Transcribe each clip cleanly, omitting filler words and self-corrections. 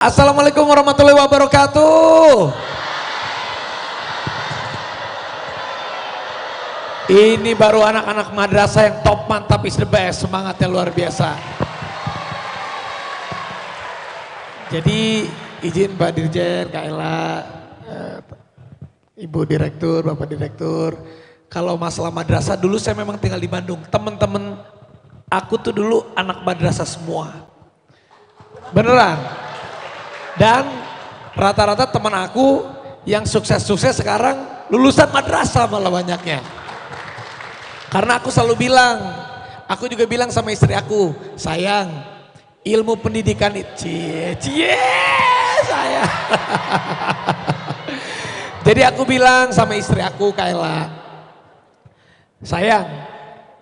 Assalamualaikum warahmatullahi wabarakatuh. Ini baru anak-anak madrasah yang top, mantap, is the best, semangatnya luar biasa. Jadi izin Pak Dirjen, Kak Ella, Ibu Direktur, Bapak Direktur, kalau masalah madrasah dulu saya memang tinggal di Bandung. Teman-teman aku tuh dulu anak madrasah semua, beneran. Dan rata-rata teman aku yang sukses-sukses sekarang lulusan madrasah malah banyaknya. Karena aku selalu bilang, aku juga bilang sama istri aku, sayang, ilmu pendidikan itu, sayang. Jadi aku bilang sama istri aku, Kayla, sayang,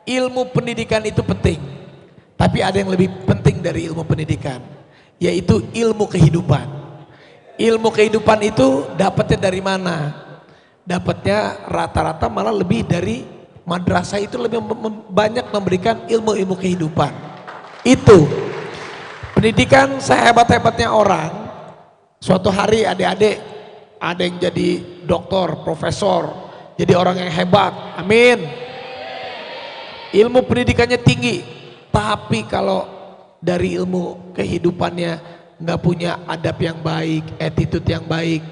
ilmu pendidikan itu penting, tapi ada yang lebih penting dari ilmu pendidikan, yaitu ilmu kehidupan. Ilmu kehidupan itu dapatnya dari mana? Dapatnya rata-rata malah lebih dari madrasah, itu lebih banyak memberikan ilmu-ilmu kehidupan. Itu pendidikan sehebat-hebatnya orang, suatu hari adik-adik ada yang jadi doktor, profesor, jadi orang yang hebat, amin. Ilmu pendidikannya tinggi, tapi kalau dari ilmu kehidupannya nggak punya adab yang baik, attitude yang baik,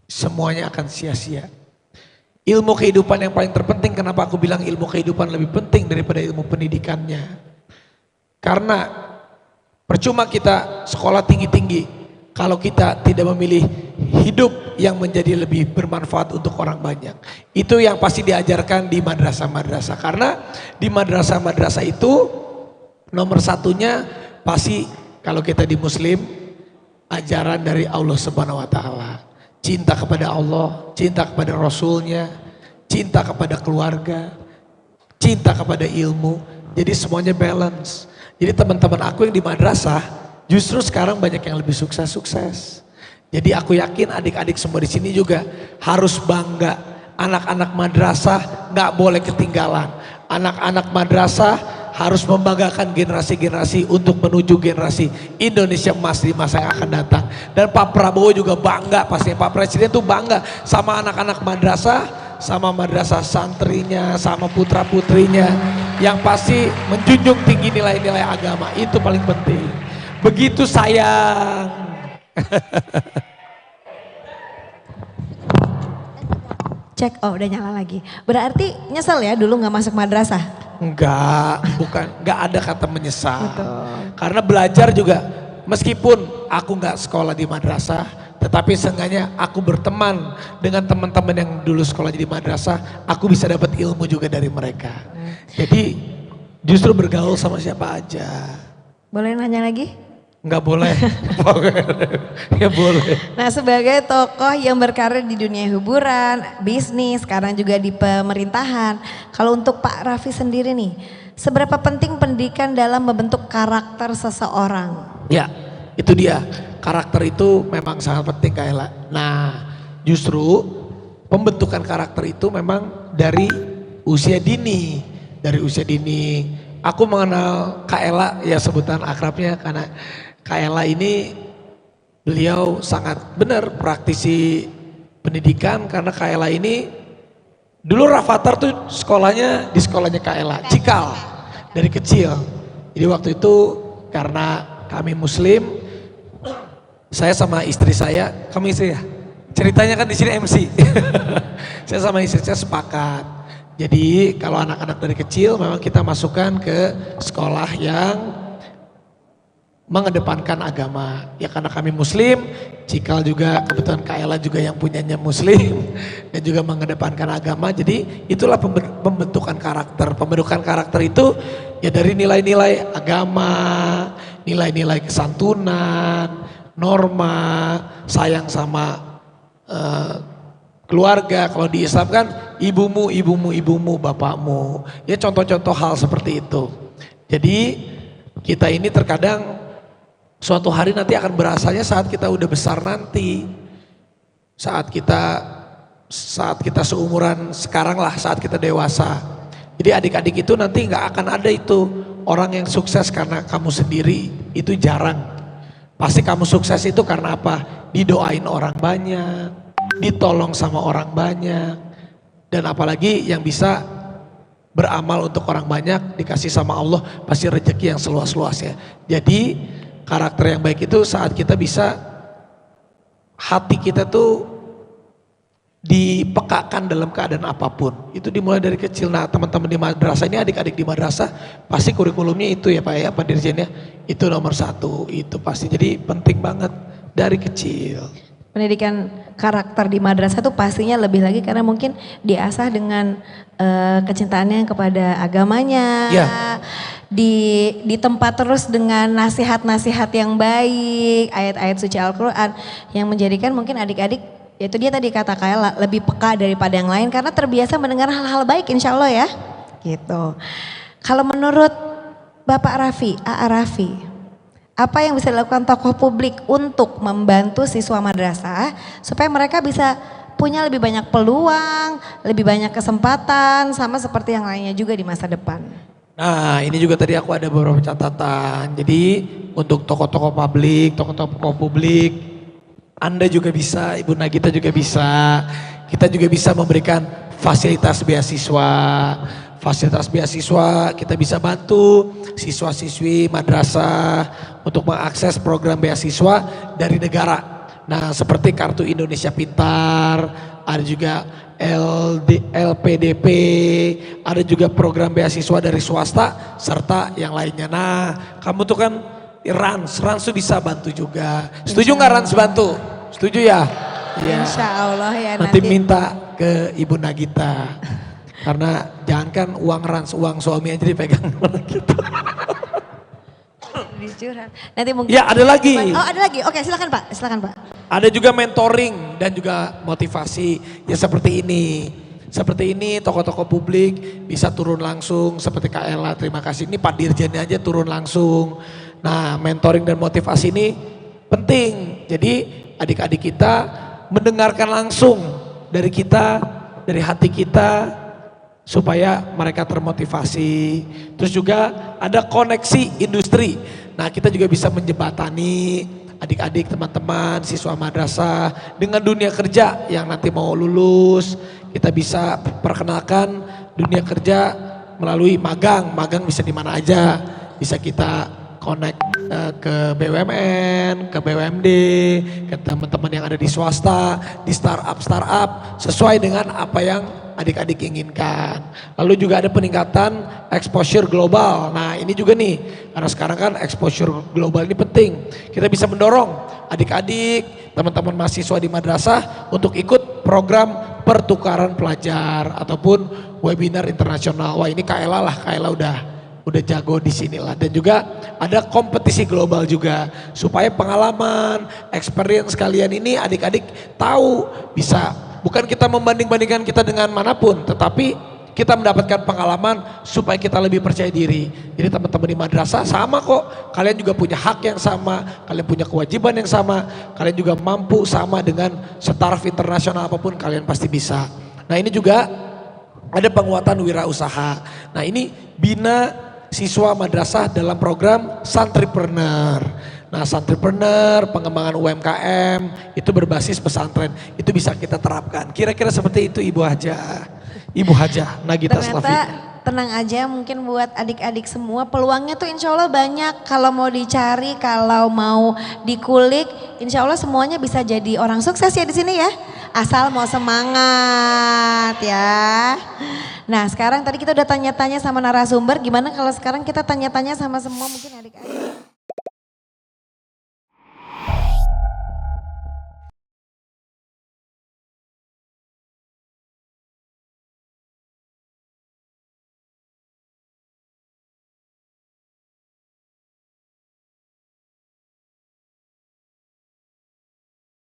semuanya akan sia-sia. Ilmu kehidupan yang paling terpenting, kenapa aku bilang ilmu kehidupan lebih penting daripada ilmu pendidikannya? Karena percuma kita sekolah tinggi-tinggi kalau kita tidak memilih hidup yang menjadi lebih bermanfaat untuk orang banyak. Itu yang pasti diajarkan di madrasah-madrasah. Karena di madrasah-madrasah itu nomor satunya pasti kalau kita di Muslim, ajaran dari Allah Subhanahu wa Ta'ala. Cinta kepada Allah, cinta kepada Rasulnya, cinta kepada keluarga, cinta kepada ilmu. Jadi semuanya balance. Jadi teman-teman aku yang di madrasah justru sekarang banyak yang lebih sukses-sukses. Jadi aku yakin adik-adik semua di sini juga harus bangga. Anak-anak madrasah nggak boleh ketinggalan. Anak-anak madrasah harus membanggakan generasi-generasi untuk menuju generasi Indonesia emas di masa yang akan datang. Dan Pak Prabowo juga bangga, pastinya Pak Presiden tuh bangga sama anak-anak madrasah, sama madrasah santrinya, sama putra-putrinya yang pasti menjunjung tinggi nilai-nilai agama. Itu paling penting. Begitu sayang. Cek, oh udah nyala lagi. Berarti nyesel ya dulu gak masuk madrasah? Enggak, bukan, enggak ada kata menyesal. Betul. Karena belajar juga, meskipun aku enggak sekolah di madrasah, tetapi seenggaknya aku berteman dengan teman-teman yang dulu sekolah di madrasah, aku bisa dapat ilmu juga dari mereka. Jadi justru bergaul sama siapa aja. Boleh nanya lagi? Enggak boleh. Ya boleh. Nah, sebagai tokoh yang berkarir di dunia hiburan, bisnis, sekarang juga di pemerintahan. Kalau untuk Pak Raffi sendiri nih, seberapa penting pendidikan dalam membentuk karakter seseorang? Ya, itu dia. Karakter itu memang sangat penting, Kak Ella. Nah, justru pembentukan karakter itu memang dari usia dini. Dari usia dini. Aku mengenal Kak Ella, ya sebutan akrabnya, karena Kak Ella ini beliau sangat benar praktisi pendidikan. Karena Kak Ella ini dulu Rafathar tuh sekolahnya di sekolahnya Kak Ella, Cikal, dari kecil. Jadi waktu itu karena kami Muslim, saya sama istri saya, kamu istri ya? Ceritanya kan di sini MC. Saya sama istri saya sepakat. Jadi kalau anak-anak dari kecil memang kita masukkan ke sekolah yang mengedepankan agama. Ya karena kami Muslim, Cikal juga kebetulan Kak Ella juga yang punyanya Muslim dan juga mengedepankan agama. Jadi itulah pembentukan karakter. Pembentukan karakter itu ya dari nilai-nilai agama, nilai-nilai kesantunan, norma, sayang sama keluarga. Kalau di Islam kan ibumu, bapakmu. Ya contoh-contoh hal seperti itu. Jadi kita ini terkadang suatu hari nanti akan berasanya saat kita udah besar nanti. Saat kita seumuran sekarang lah, saat kita dewasa. Jadi adik-adik itu nanti nggak akan ada itu orang yang sukses karena kamu sendiri, itu jarang. Pasti kamu sukses itu karena apa? Didoain orang banyak, ditolong sama orang banyak, dan apalagi yang bisa beramal untuk orang banyak dikasih sama Allah, pasti rezeki yang seluas-luasnya. Jadi karakter yang baik itu saat kita bisa, hati kita tuh dipekakan dalam keadaan apapun. Itu dimulai dari kecil. Nah teman-teman di madrasah ini, adik-adik di madrasah pasti kurikulumnya itu ya Pak ya, Pak Dirjennya. Itu nomor 1, itu pasti. Jadi penting banget dari kecil. Pendidikan karakter di madrasah itu pastinya lebih lagi karena mungkin diasah dengan kecintaannya kepada agamanya. Ya. Di tempat terus dengan nasihat-nasihat yang baik, ayat-ayat suci Al-Quran yang menjadikan mungkin adik-adik, yaitu dia tadi kata Kaela, lebih peka daripada yang lain karena terbiasa mendengar hal-hal baik insya Allah ya. Gitu. Kalau menurut Bapak Raffi, A.A. Raffi, apa yang bisa dilakukan tokoh publik untuk membantu siswa madrasah supaya mereka bisa punya lebih banyak peluang, lebih banyak kesempatan sama seperti yang lainnya juga di masa depan? Nah ini juga tadi aku ada beberapa catatan. Jadi untuk tokoh-tokoh publik, Anda juga bisa, Ibu Nagita juga bisa. Kita juga bisa memberikan fasilitas beasiswa. Fasilitas beasiswa kita bisa bantu siswa-siswi madrasah untuk mengakses program beasiswa dari negara. Nah seperti Kartu Indonesia Pintar, ada juga LPDP, ada juga program beasiswa dari swasta serta yang lainnya. Nah kamu tuh kan Rans tuh bisa bantu juga. Setuju nggak Rans bantu? Setuju ya? Ya. Insya Allah ya Nanti minta ke Ibu Nagita. Karena jangankan uang Rans, uang suami aja dipegang gitu. Dicurhat. Nanti mungkin. Ya ada lagi. Oh ada lagi, oke silakan Pak, silakan Pak. Ada juga mentoring dan juga motivasi ya seperti ini. Seperti ini tokoh-tokoh publik bisa turun langsung seperti Kak Ella, terima kasih. Ini Pak Dirjennya aja turun langsung. Nah mentoring dan motivasi ini penting. Jadi adik-adik kita mendengarkan langsung dari kita, dari hati kita supaya mereka termotivasi. Terus juga ada koneksi industri. Nah kita juga bisa menjembatani adik-adik, teman-teman, siswa madrasah dengan dunia kerja yang nanti mau lulus. Kita bisa perkenalkan dunia kerja melalui magang. Magang bisa di mana aja. Bisa kita connect ke BUMN, ke BUMD, ke teman-teman yang ada di swasta, di startup sesuai dengan apa yang adik-adik inginkan. Lalu juga ada peningkatan exposure global. Nah ini juga nih, karena sekarang kan exposure global ini penting. Kita bisa mendorong adik-adik, teman-teman mahasiswa di madrasah untuk ikut program pertukaran pelajar ataupun webinar internasional. Wah ini Kaela lah, Kaela udah jago di sini lah. Dan juga ada kompetisi global juga supaya pengalaman, experience kalian ini adik-adik tahu bisa. Bukan kita membanding-bandingkan kita dengan manapun, tetapi kita mendapatkan pengalaman supaya kita lebih percaya diri. Jadi teman-teman di madrasah sama kok, kalian juga punya hak yang sama, kalian punya kewajiban yang sama, kalian juga mampu sama dengan startup internasional apapun kalian pasti bisa. Nah ini juga ada penguatan wirausaha. Nah ini bina siswa madrasah dalam program Santripreneur. Nah Santripreneur, pengembangan UMKM itu berbasis pesantren, itu bisa kita terapkan. Kira-kira seperti itu Ibu Hajah Nagita Slavi. Ternyata tenang aja, mungkin buat adik-adik semua peluangnya tuh insya Allah banyak. Kalau mau dicari, kalau mau dikulik, insya Allah semuanya bisa jadi orang sukses ya di sini ya. Asal mau semangat ya. Nah sekarang tadi kita udah tanya-tanya sama narasumber, gimana kalau sekarang kita tanya-tanya sama semua mungkin adik-adik.